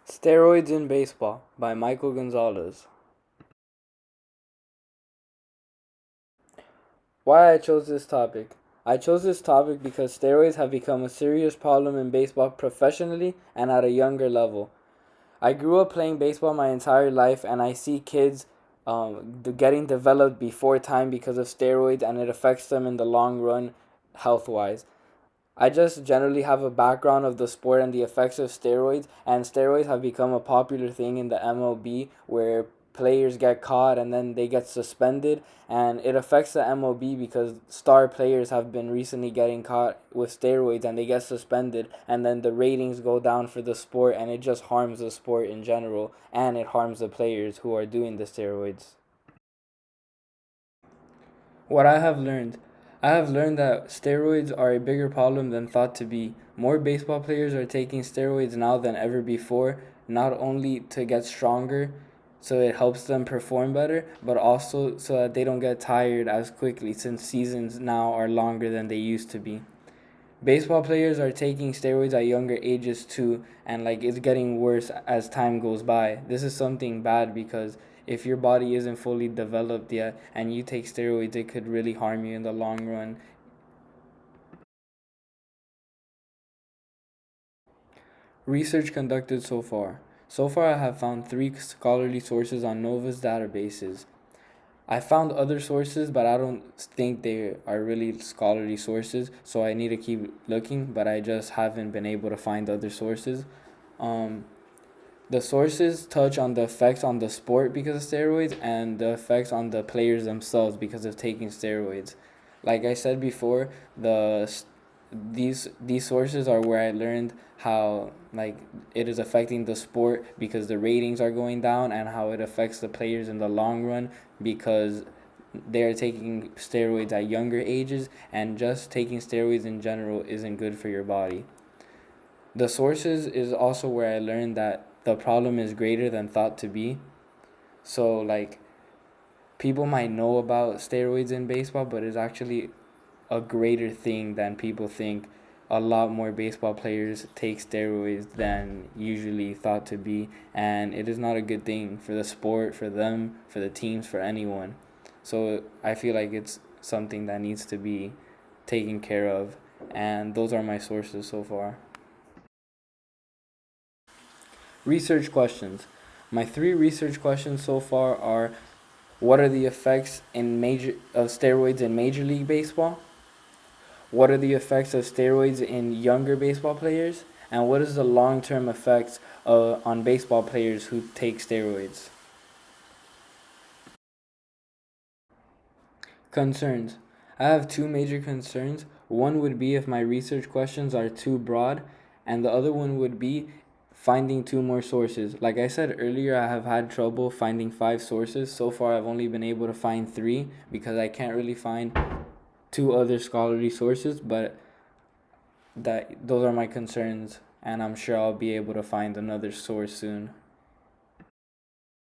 Steroids in Baseball by Michael Gonzalez. Why I chose this topic? I chose this topic because steroids have become a serious problem in baseball professionally and at a younger level. I grew up playing baseball my entire life, and I see kids getting developed before time because of steroids, and it affects them in the long run health wise. I just generally have a background of the sport and the effects of steroids, and steroids have become a popular thing in the MLB where players get caught and then they get suspended, and it affects the MLB because star players have been recently getting caught with steroids and they get suspended, and then the ratings go down for the sport, and it just harms the sport in general, and it harms the players who are doing the steroids. What I have learned that steroids are a bigger problem than thought to be. More baseball players are taking steroids now than ever before, not only to get stronger, so it helps them perform better, but also so that they don't get tired as quickly since seasons now are longer than they used to be. Baseball players are taking steroids at younger ages too, and like it's getting worse as time goes by. This is something bad because if your body isn't fully developed yet and you take steroids, it could really harm you in the long run. Research conducted so far. So far, I have found three scholarly sources on Nova's databases. I found other sources, but I don't think they are really scholarly sources, so I need to keep looking, but I just haven't been able to find other sources. Um, the sources touch on the effects on the sport because of steroids and the effects on the players themselves because of taking steroids. Like I said before, these sources are where I learned how like it is affecting the sport because the ratings are going down, and how it affects the players in the long run because they're taking steroids at younger ages, and just taking steroids in general isn't good for your body. The sources is also where I learned that the problem is greater than thought to be. So like people might know about steroids in baseball, but it's actually a greater thing than people think. A lot more baseball players take steroids than usually thought to be, and it is not a good thing for the sport, for them, for the teams, for anyone. So I feel like it's something that needs to be taken care of, and those are my sources so far. Research questions. My three research questions so far are: what are the effects in major of steroids in Major League Baseball? What are the effects of steroids in younger baseball players? And what is the long-term effects on baseball players who take steroids? Concerns. I have two major concerns. One would be if my research questions are too broad, and the other one would be finding two more sources. Like I said earlier, I have had trouble finding five sources. So far, I've only been able to find three because I can't really find two other scholarly sources, but that those are my concerns, and I'm sure I'll be able to find another source soon.